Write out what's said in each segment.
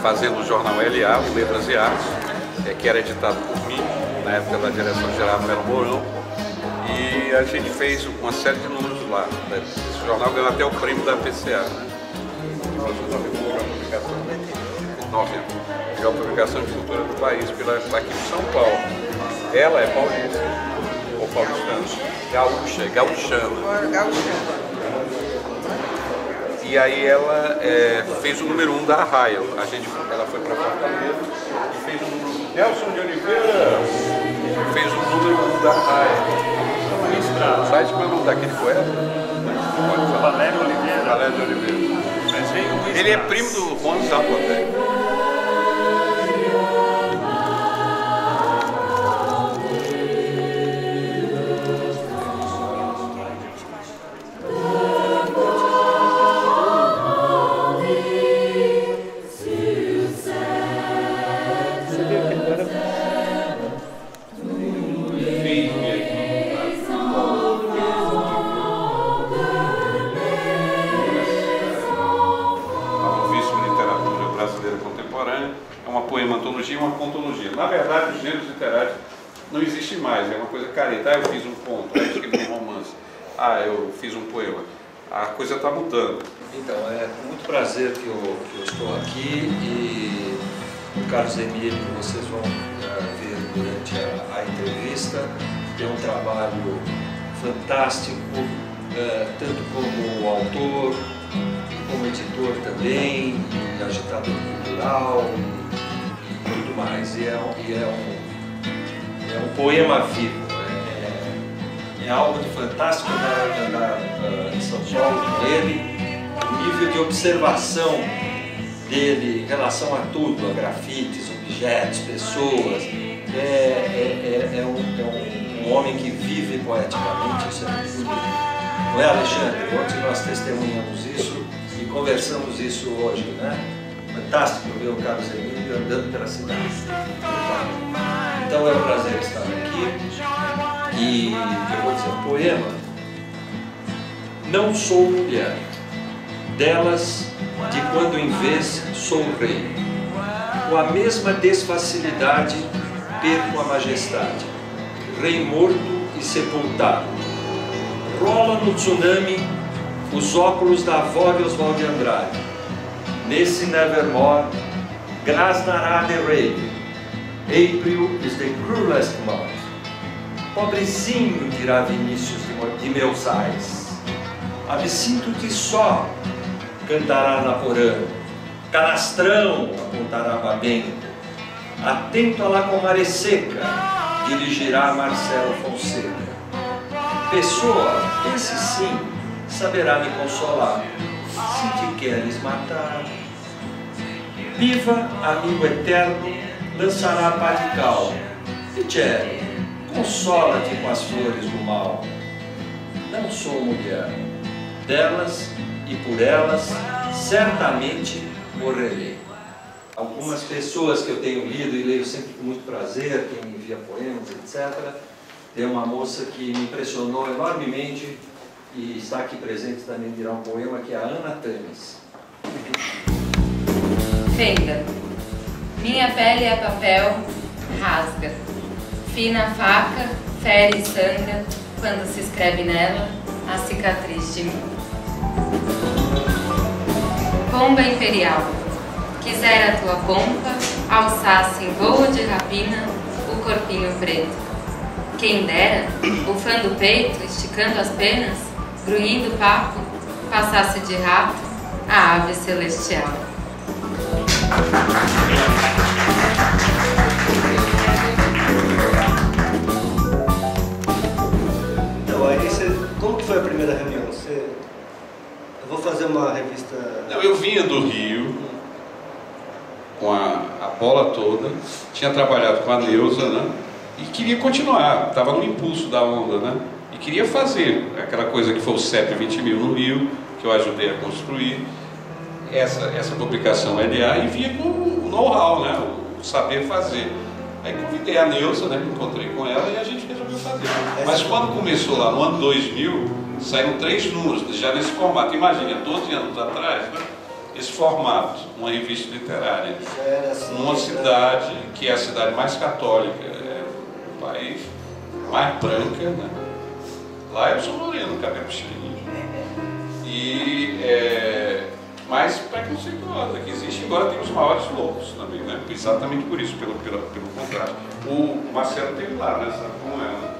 fazendo o jornal LA, o Letras e Artes, que era editado por mim, na época da direção-geral Melo Mourão, e a gente fez uma série de números lá. Esse jornal ganhou até o prêmio da PCA, né? Que é a publicação de cultura do país, aqui de São Paulo. Ela é paulista, ou paulistana, gauchana. E aí ela fez o número 1 da Arraio. Ela foi para Fortaleza e fez o número 1. Nelson de Oliveira fez o número 1 da Arraio. Sabe qual é o nome daquele poeta? Valério Oliveira. Valério de Oliveira. Ele é primo do Juan Zapata. Uma contologia. Na verdade, os gêneros literários não existem mais, é uma coisa careta. Eu fiz um conto, eu escrevi um romance, eu fiz um poema. A coisa está mudando. Então, é com muito prazer que eu estou aqui e o Carlos Emílio, vocês vão ver durante a entrevista, tem um trabalho fantástico, tanto como autor, como editor também, agitador cultural, tudo mais, e é um poema vivo, é algo de fantástico em São Paulo dele, o nível de observação dele em relação a tudo, a grafites, objetos, pessoas, é um homem que vive poeticamente, isso é muito bonito. Não é, Alexandre? Ontem nós testemunhamos isso e conversamos isso hoje, né? Fantástico ver o Carlos Emílio andando pela cidade. Então é um prazer estar aqui. E eu vou dizer um poema. Não sou mulher, delas de quando em vez sou rei. Com a mesma desfacilidade perco a majestade. Rei morto e sepultado. Rola no tsunami os óculos da avó de Oswald de Andrade. Nesse Nevermore, grasnará de rei. April is the cruelest month. Pobrezinho, dirá Vinícius de Meusais. Absinto-te só, cantará Naporã. Canastrão, apontará Babento. Atento à lacomare seca, dirigirá Marcelo Fonseca. Pessoa, esse sim, saberá me consolar. Se te queres matar, viva, amigo eterno, lançará pá de cal. Fichere, consola-te com as flores do mal. Não sou mulher, delas e por elas certamente morrerei. Algumas pessoas que eu tenho lido e leio sempre com muito prazer, quem me envia poemas, etc. Tem uma moça que me impressionou enormemente e está aqui presente também, dirá um poema, que é a Ana Tames. Fenda. Minha pele é papel, rasga. Fina faca, fere e sangra, quando se escreve nela a cicatriz de mim. Pomba imperial. Quisera a tua pompa alçasse em voo de rapina o corpinho preto. Quem dera, bufando o peito, esticando as penas, grunhindo o papo, passasse de rato a ave celestial. Então, aí como que foi a primeira reunião? Eu vou fazer uma revista... Não, eu vinha do Rio, com a bola toda, tinha trabalhado com a Neuza, né? E queria continuar, estava no impulso da onda, né? E queria fazer aquela coisa que foi o CEP 20.000 no Rio, que eu ajudei a construir, essa publicação LA, e vinha com o know-how, né? O saber fazer. Aí convidei a Neuza, né? Me encontrei com ela e a gente resolveu fazer. Mas quando começou lá no ano 2000, saíram 3 números, já nesse formato. Imagina, 12 anos atrás, né? esse formato, uma revista literária, Era assim, numa cidade que é a cidade mais católica, o país mais branca, né? Lá eu sou moreno, cabelo chininho, e mais preconceituosa que existe, embora tenha os maiores loucos também, né? Exatamente por isso, pelo contraste. O Marcelo teve lá, né? Sabe como é, né?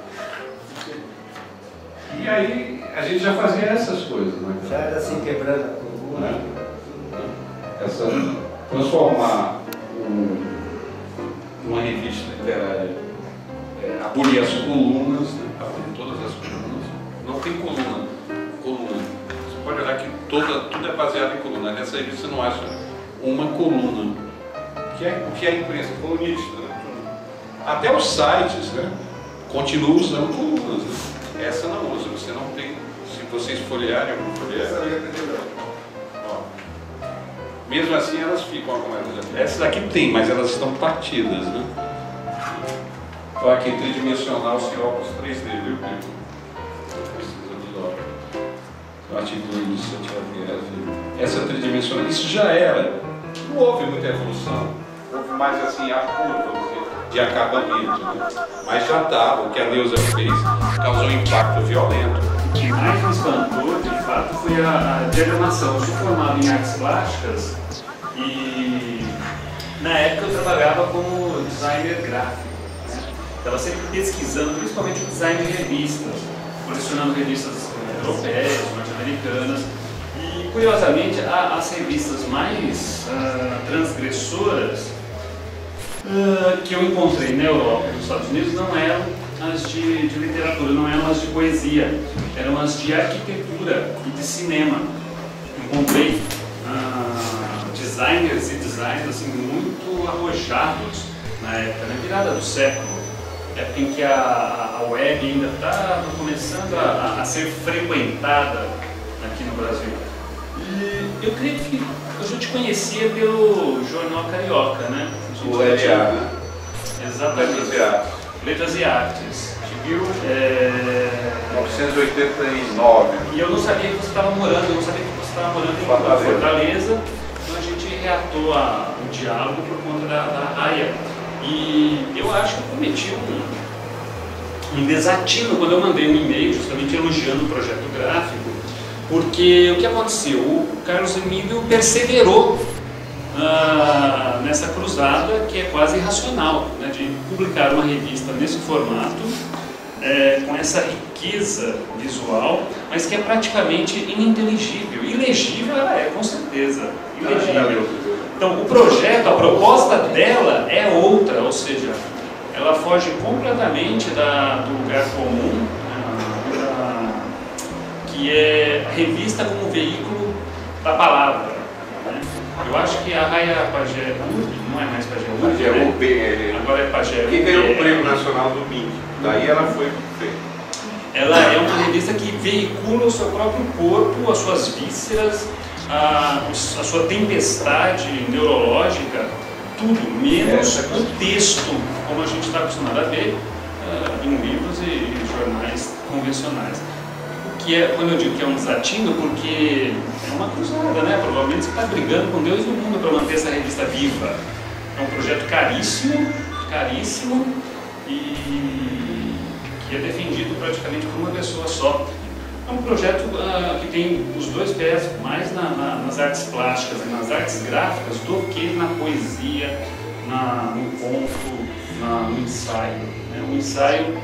E aí a gente já fazia essas coisas, né? já era assim, quebrando a coluna. Transformar uma revista literária, abolir as colunas, né? Abolir todas as colunas. Não tem coluna. Você pode olhar que tudo é baseado em coluna. Nessa revista você não acha uma coluna. O que é a imprensa colunista, né? Até os sites, né? Continuam usando colunas, né? Essa não usa, você não tem. Se vocês folhearem algum folheiro, mesmo assim elas ficam algumas. Essas aqui tem, mas elas estão partidas, né? Então aqui tridimensional sem óculos 3D, viu, Pico? Precisa dos óculos. Artigo de Santiago. Essa tridimensional, isso já era. Não houve muita evolução. Houve mais assim a curva, vamos dizer, de acabamento, né? Mas já estava. O que a Neuza fez causou um impacto violento. O que mais me espantou, de fato, foi a diagramação. Eu sou formado em artes plásticas e na época eu trabalhava como designer gráfico. Estava sempre pesquisando, principalmente o design de revistas, colecionando revistas europeias, norte-americanas. E, curiosamente, as revistas mais transgressoras que eu encontrei na Europa e nos Estados Unidos não eram as de literatura, não eram as de poesia, eram as de arquitetura e de cinema. Encontrei designers e designers assim, muito arrojados na época, na virada do século, época em que a web ainda estava começando a ser frequentada aqui no Brasil. E eu creio que eu já te conhecia pelo Jornal Carioca, né? O LA, né? Exatamente. Letras e Artes. Te viu? 1989. E eu não sabia que você estava morando, em Fortaleza. Então a gente reatou o diálogo por conta da Raia. E eu acho que eu cometi um desatino quando eu mandei um e-mail justamente elogiando o projeto gráfico, porque o que aconteceu? O Carlos Emílio perseverou nessa cruzada que é quase irracional, né, de publicar uma revista nesse formato, com essa riqueza visual, mas que é praticamente ininteligível. Ilegível ela é, com certeza, ilegível. Então o projeto, a proposta dela é outra, ou seja, ela foge completamente do lugar comum, que é a revista como veículo da palavra. Né? Eu acho que a Raia Pagé Urbe, não é mais Pagé Urbe, né? Agora é Pagé Urbe. Que ganhou o Prêmio Nacional do MINC. Daí ela foi feita. Ela é uma revista que veicula o seu próprio corpo, as suas vísceras, a sua tempestade neurológica, tudo, menos o texto, como a gente está acostumado a ver em livros e jornais convencionais. Que é, quando eu digo que é um desatino, porque é uma cruzada, né? Provavelmente você está brigando com Deus e o mundo para manter essa revista viva. É um projeto caríssimo, e que é defendido praticamente por uma pessoa só. É um projeto que tem os dois pés mais nas artes plásticas e nas artes gráficas do que na poesia, no conto, no ensaio. Né? O ensaio,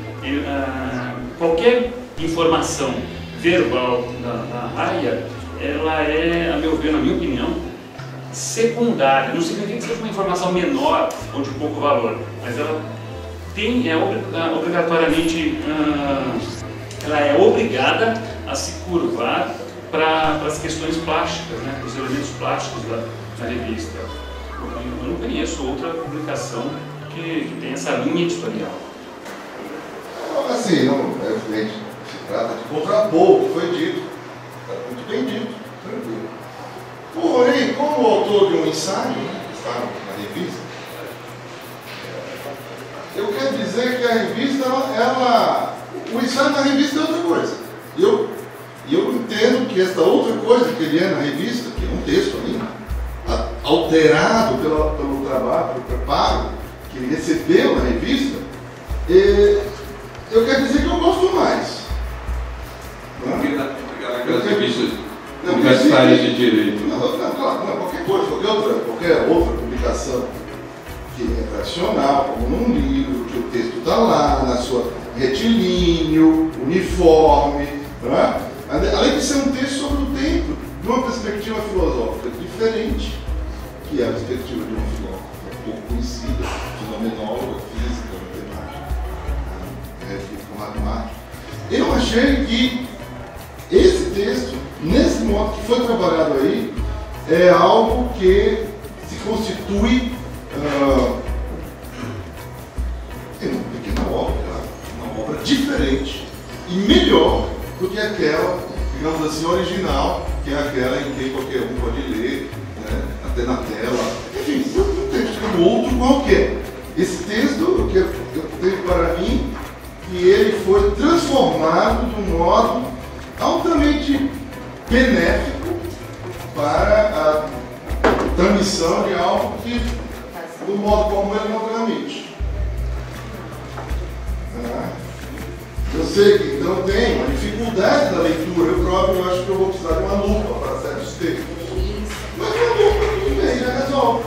qualquer informação verbal da Raia, ela é, a meu ver, na minha opinião, secundária. Não significa que seja uma informação menor ou de pouco valor, mas ela obrigatoriamente, ela é obrigada a se curvar para as questões plásticas, né, para os elementos plásticos da revista. Eu não conheço outra publicação que tem essa linha editorial. Assim, não, se trata de contrapor o que foi dito, está muito bem dito, tranquilo. Porém, como autor de um ensaio, né, que está na revista, eu quero dizer que a revista, o ensaio na revista é outra coisa. E eu entendo que esta outra coisa que ele é na revista, que é um texto ali, alterado pelo trabalho, pelo preparo que ele recebeu na revista, eu quero dizer que eu gosto mais. Aquelas revistas universitárias de direito. Qualquer outra publicação que é tradicional, como num livro, que o texto está lá, na sua retilíneo, uniforme, né? Além de ser um texto sobre o tempo, de uma perspectiva filosófica diferente, que é a perspectiva de uma filósofa pouco conhecida, fenomenóloga, física, matemática. Eu achei que esse texto, nesse modo que foi trabalhado aí, é algo que se constitui em uma pequena obra, uma obra diferente e melhor do que aquela, digamos assim, original, que é aquela em que qualquer um pode ler, né, até na tela. Enfim, um texto como outro qualquer. Esse texto, que eu tenho para mim, que ele foi transformado de um modo altamente benéfico para a transmissão de algo que, do modo como ele não transmite. Eu sei que então tem uma dificuldade da leitura. Eu próprio acho que eu vou precisar de uma lupa para certos textos. Mas uma lupa tudo bem, já resolve.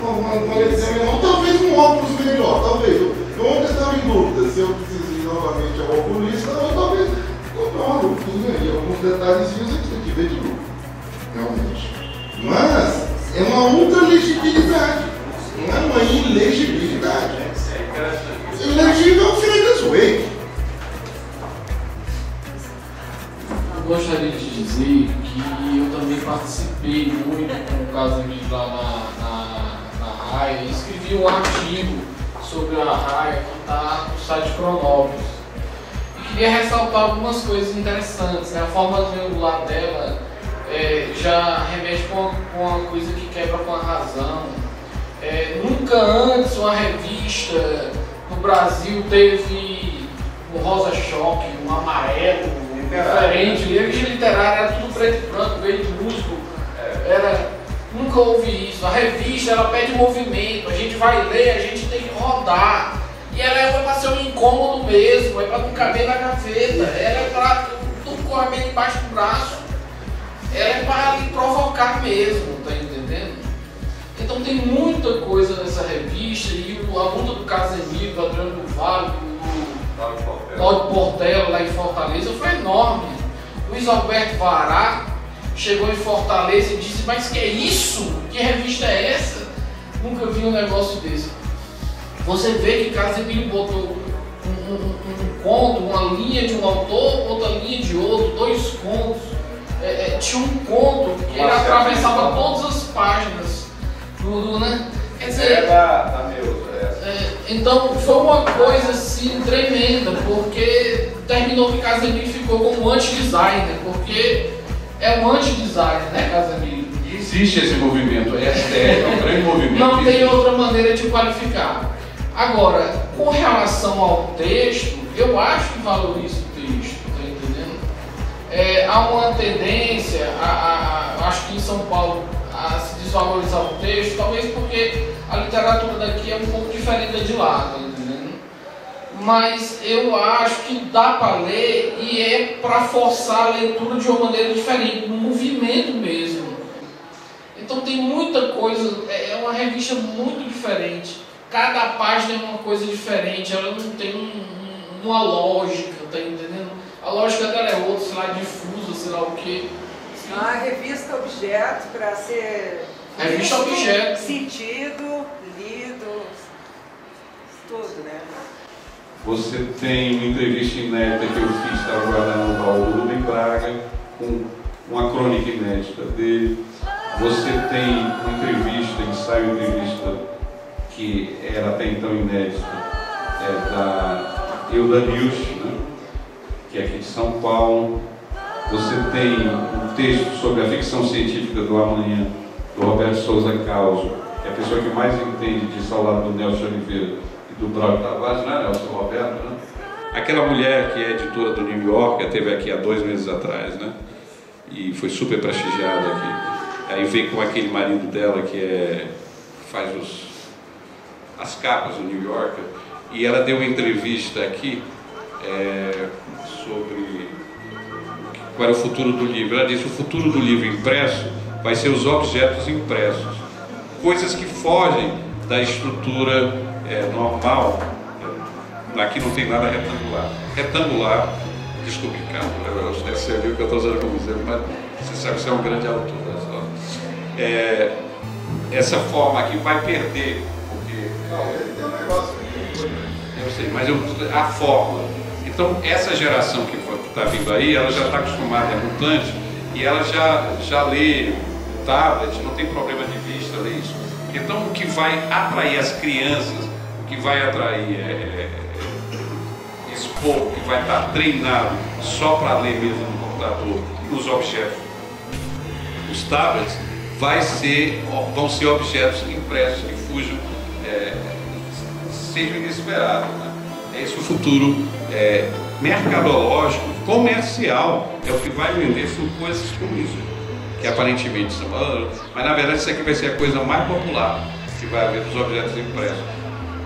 Uma leitura menor, talvez um óculos melhor, talvez. Eu ontem estava em dúvida se eu preciso ir novamente ao oculista ou talvez comprar uma lupinha e alguns detalhezinhos aqui tem que ver de novo. Realmente. Mas é uma ultralegibilidade, não é uma ilegibilidade. Ilegível é o Finnegan's Wake. Eu gostaria de dizer que eu também participei muito com o Casemiro lá na RAIA e escrevi um artigo sobre a RAIA que está no site Cronópolis. E queria ressaltar algumas coisas interessantes. A forma triangular dela já remete com uma coisa que quebra com a razão. Nunca antes uma revista no Brasil teve um rosa choque, um amarelo, diferente. A revista literária era tudo preto e branco, veio de músico. Nunca houve isso. A revista ela pede movimento, a gente vai ler, a gente tem que rodar. E ela é para ser um incômodo mesmo, é para não caber na gaveta, ela é para tudo correr bem debaixo do braço, ela é para lhe provocar mesmo, tá entendendo? Então tem muita coisa nessa revista e a luta do Casemiro, do Adriano do Vale, do Cláudio Portela lá em Fortaleza foi enorme. Luiz Alberto Vará chegou em Fortaleza e disse: mas que é isso? Que revista é essa? Nunca vi um negócio desse. Você vê que Casemiro botou um conto, uma linha de um autor, outra linha de outro, dois contos. Tinha um conto que ele atravessava todas as páginas. Né? Quer dizer, então foi uma coisa assim tremenda, porque terminou que Casemiro ficou como anti-designer, porque é um anti-designer, né, Casemiro? Existe esse movimento, é um grande movimento. Não tem outra maneira de qualificar. Agora, com relação ao texto, eu acho que valoriza o texto, tá entendendo? Há uma tendência, acho que em São Paulo, a se desvalorizar o texto, talvez porque a literatura daqui é um pouco diferente da de lá, tá entendendo? Mas eu acho que dá para ler e é para forçar a leitura de uma maneira diferente, no movimento mesmo. Então tem muita coisa, é uma revista muito diferente. Cada página é uma coisa diferente, ela não tem uma lógica, tá entendendo? A lógica dela é outra, sei lá, difusa, sei lá o quê. A revista objeto para ser revista visto, objeto, sentido, lido, tudo, né? Você tem uma entrevista inédita que eu fiz, estava guardando no baú do Rubem Braga, com uma crônica inédita dele. Você tem uma entrevista, ensaio-entrevista, que era até então inédita, da Hilda News, né? Que é aqui de São Paulo. Você tem um texto sobre a ficção científica do amanhã, do Roberto Souza Causo, que é a pessoa que mais entende disso ao lado do Nelson Oliveira e do Braulio Tavares, não é, Nelson Roberto, né? Aquela mulher que é editora do New York, esteve aqui há 2 meses atrás, né? E foi super prestigiada aqui. Aí veio com aquele marido dela que faz as capas do New Yorker, e ela deu uma entrevista aqui sobre qual era o futuro do livro. Ela disse: o futuro do livro impresso vai ser os objetos impressos, coisas que fogem da estrutura normal. Aqui não tem nada retangular. Desculpe, Carlos, você viu que eu estou usando como exemplo, mas você sabe que você é um grande autor. Essa forma aqui vai perder, porque eu sei, mas a forma. Então, essa geração que está vindo aí, ela já está acostumada, é mutante, e ela já lê tablet, não tem problema de vista, lê isso. Então, o que vai atrair as crianças, o que vai atrair esse povo que vai estar treinado só para ler mesmo no computador, os objetos, os tablets, vão ser objetos impressos que fujam, sejam inesperados. Né? É esse o futuro mercadológico, comercial, é o que vai vender, são coisas como isso, que aparentemente são, mas na verdade isso aqui vai ser a coisa mais popular que vai haver dos objetos impressos.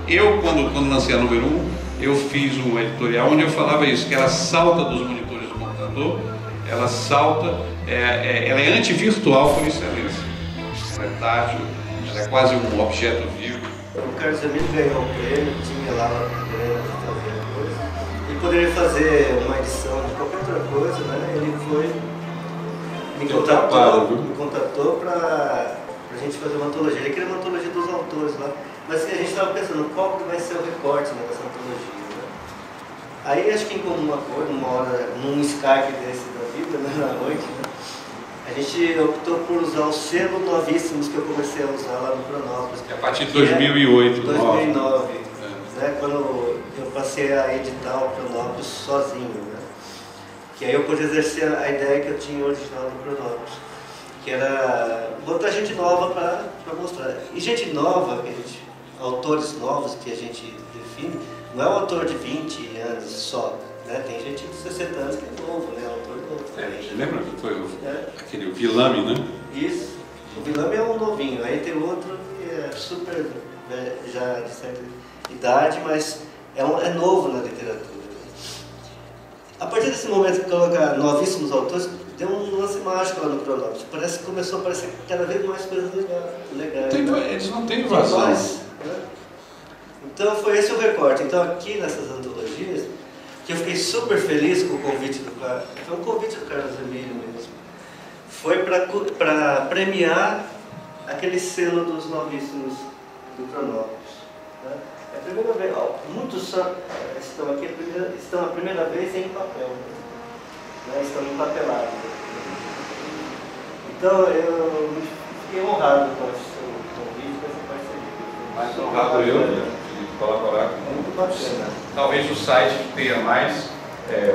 Eu, quando lancei a número 1, eu fiz um editorial onde eu falava isso, que ela salta dos monitores do computador, ela salta, ela é antivirtual por excelência. Ela é tátil, ela é quase um objeto vivo. O Carlos Emílio ganhou o prêmio, tinha lá o prêmio de fazer coisa. E poderia fazer uma edição de qualquer outra coisa, né? Ele foi, me contatou para a gente fazer uma antologia. Ele queria uma antologia dos autores lá. Mas a gente estava pensando qual que vai ser o recorte, né, dessa antologia. Né? Aí acho que em comum acordo, uma hora, num Skype desse da vida, né, na noite, né, a gente optou por usar o selo Novíssimos que eu comecei a usar lá no Cronópolis. A partir de 2008, 2009, né, quando eu passei a editar o Cronópolis sozinho. Né, que aí eu pude exercer a ideia que eu tinha original do Cronópolis, que era botar gente nova para mostrar. E gente nova, autores novos que a gente define, não é um autor de 20 anos só, né? Tem gente de 60 anos que é novo, né? Autor novo. Você lembra que foi aquele Villame, né? Isso. O Villame é um novinho, aí tem outro que é super, já de certa idade, mas é novo na literatura. A partir desse momento que colocar novíssimos autores, deu um lance mágico lá no Cronópolis. Parece que começou a aparecer cada vez mais coisas legais. Eles não têm vazão. Né? Então foi esse o recorte. Então aqui nessas antologias, que eu fiquei super feliz com o convite do Carlos, foi um convite do Carlos Emílio mesmo, foi para premiar aquele selo dos novíssimos do Cronópolis. Né? É a primeira vez, muitos estão aqui, estão a primeira vez em papel. Né? Estão empapelados. Então eu fiquei honrado com esse convite, com essa parceria. Mais honrado eu de colaborar com muito bacana. Talvez o site que tenha mais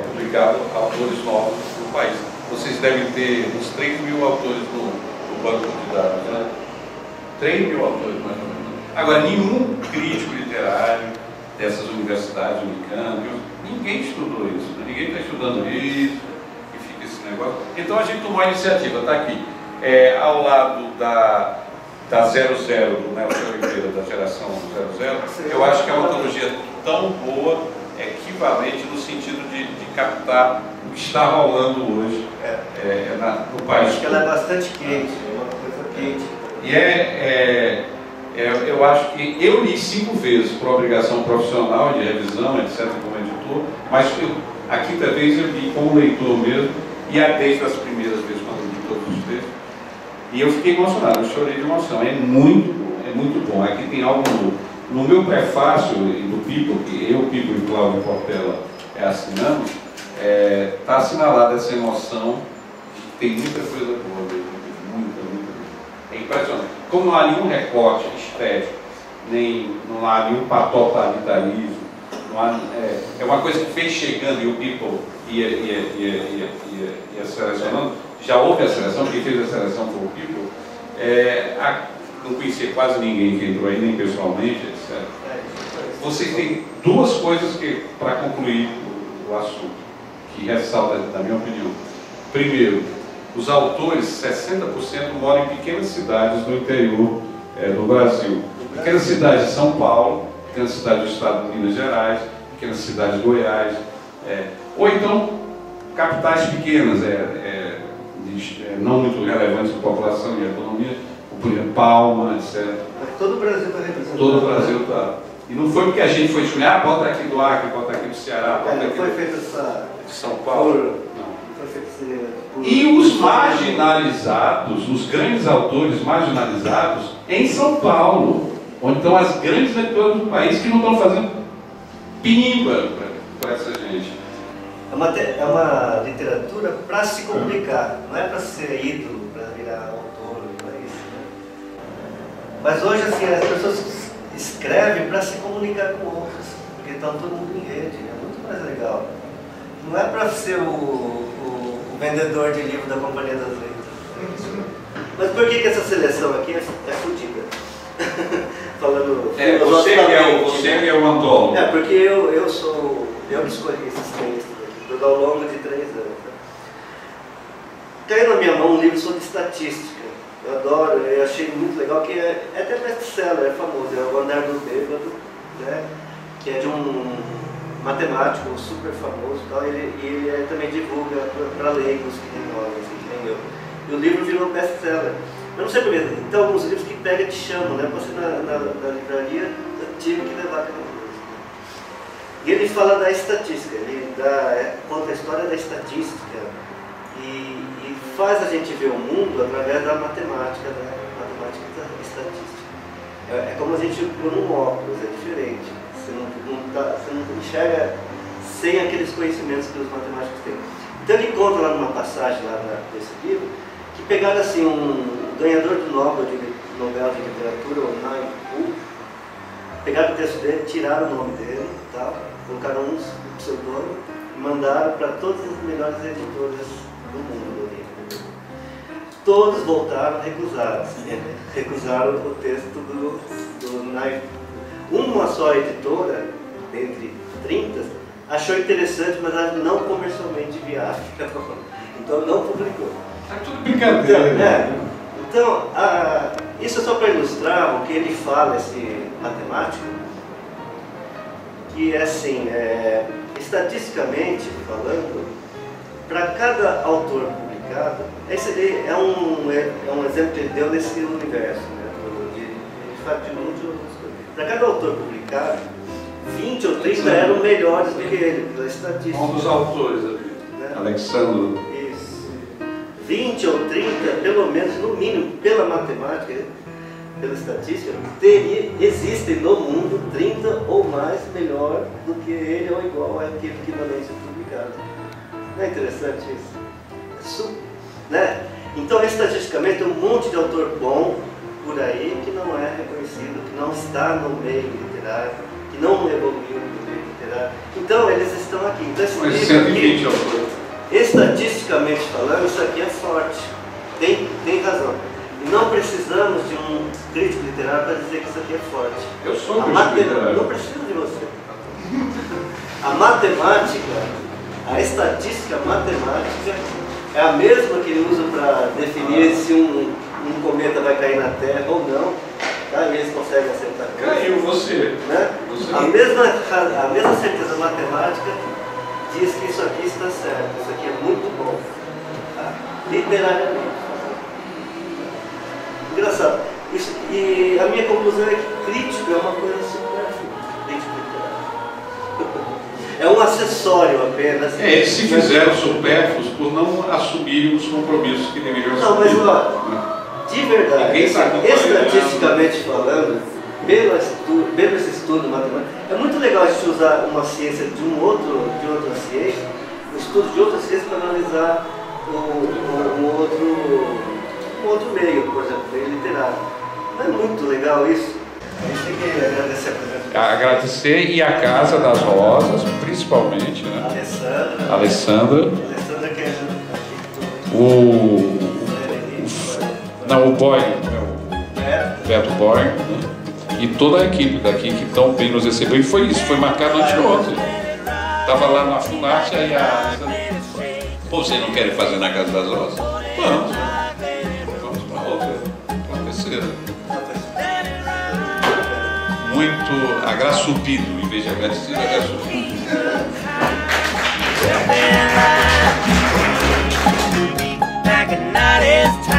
publicado autores novos no país. Vocês devem ter uns 3 mil autores no banco de dados, né? 3 mil autores mais ou menos. Agora, nenhum crítico literário dessas universidades, Unicamp, ninguém estudou isso, né? Ninguém está estudando isso, e fica esse negócio. Então a gente tomou a iniciativa, está aqui, ao lado da 00, do Nelson Oliveira, da geração 00, eu acho que é uma antologia tão boa, equivalente no sentido de captar o que está rolando hoje no país. Acho que ela é bastante quente, é uma coisa quente. E eu acho que eu li 5 vezes por obrigação profissional de revisão, etc., como editor, mas a quinta vez eu li como leitor mesmo, e desde as primeiras vezes quando eu li todos os textos. E eu fiquei emocionado, eu chorei de emoção. É muito bom. Aqui tem algo novo. No meu prefácio do People, que eu, People e Cláudio Portela assinamos, está assinalada essa emoção de que tem muita coisa boa mesmo. Muita. É impressionante. Como não há nenhum recorte estético, não há nenhum totalitarismo, é uma coisa que fez chegando e o People ia selecionando. Já houve a seleção, quem fez a seleção foi o People. Não conhecia quase ninguém que entrou aí, nem pessoalmente, etc. Vocês têm 2 coisas para concluir o assunto, que ressalta, na minha opinião. Primeiro, os autores, 60% moram em pequenas cidades do interior do Brasil. Pequenas cidades de São Paulo, pequenas cidades do estado de Minas Gerais, pequenas cidades de Goiás, ou então capitais pequenas, não muito relevantes para a população e a economia, por exemplo, Palma, etc. Todo o Brasil está representado. Todo o Brasil está. E não foi porque a gente foi escolher, bota aqui do Acre, bota aqui do Ceará, bota aqui foi feito essa... de São Paulo. Não. Foi feito E os marginalizados, os grandes autores marginalizados em São Paulo, onde estão as grandes editoras do país que não estão fazendo pinimba para essa gente. É uma literatura para se comunicar, não é para ser ídolo, para virar autor, não é isso, né? Mas hoje, assim, as pessoas escrevem para se comunicar com outros, porque estão todo mundo em rede, é muito mais legal. Não é para ser o vendedor de livro da Companhia das Letras. Mas por que essa seleção aqui é fodida? Falando você que é o antólogo. Porque eu escolhi esses textos aqui, ao longo de 3 anos. Caiu na minha mão um livro sobre estatística. Eu adoro, eu achei muito legal, que é até best-seller, é famoso, é O Andar do Bêbado, né? Que é de um matemático super famoso e tal, e ele também divulga para leigos que nem nós, assim, que nem eu. E o livro virou best-seller. Eu não sei porquê, então alguns livros que pega te chamam, né? Você na livraria, eu tive que levar aquela coisa. E ele fala da estatística, ele conta a história da estatística e faz a gente ver o mundo através da matemática, né? Matemática da estatística. É como a gente pôr um óculos, é diferente. Você não enxerga sem aqueles conhecimentos que os matemáticos têm. Então ele conta lá numa passagem desse livro que pegaram assim um ganhador do Nobel de Literatura, o Naim Hu, pegaram o texto dele, tiraram o nome dele, tal, colocaram um pseudônimo e mandaram para todas as melhores editoras do mundo. Todos voltaram recusados. Recusaram o texto do Naim Hu. Uma só editora, dentre 30, achou interessante, mas não comercialmente viável. Então não publicou. É tudo brincadeira. Então, isso é só para ilustrar o que ele fala, esse matemático, que é assim, estatisticamente falando, para cada autor publicado, esse é um exemplo que ele deu nesse universo, né? Ele fala de muitas outras coisas. Para cada autor publicado, 20 ou 30 eram melhores do que ele, pela estatística. Um dos autores ali, né? Alexandre. Isso. 20 ou 30, pelo menos, no mínimo, pela matemática, pela estatística, existem no mundo 30 ou mais melhor do que ele ou igual àquele equivalente publicado. Não é interessante isso? Né? Então, estatisticamente, tem um monte de autor bom por aí que não é reconhecido, que não está no meio literário, que não evoluiu no meio literário. Então, eles estão aqui. Então, esse mas livro 120 autores. Estatisticamente falando, isso aqui é forte. Tem razão. E não precisamos de um crítico literário para dizer que isso aqui é forte. Eu sou crítico literário. Não preciso de você. A matemática, a estatística matemática é a mesma que ele usa para definir se um cometa vai cair na Terra ou não. Tá? E eles conseguem acertar. Caiu você. Né? Você. A mesma certeza matemática diz que isso aqui está certo, isso aqui é muito bom. Tá? Literariamente. Engraçado. E a minha conclusão é que crítico é uma coisa supérflua. Crítico literário. É um acessório apenas. Eles se fizeram supérfluos por não assumirem os compromissos que deveriam assumir. Não, mas ó, de verdade, estatisticamente falando, pelo esse estudo matemático, é muito legal a gente usar uma ciência de outra ciência, o estudo de outra ciência para analisar um outro meio, por exemplo, meio literário. Não é muito legal isso? A gente tem que agradecer a presença. Agradecer e a Casa das Rosas, principalmente, né? Alessandra que é o Boy, o Beto Boy, né? E toda a equipe daqui que tão bem nos recebeu. E foi isso, foi marcado anteontem. Estava lá na Funarte, aí a... Pô, vocês não querem fazer na Casa das Rosas? Vamos para outra, para a terceira. Muito agraçupido, em vez de agradecido, agraçupido. Back at night is time.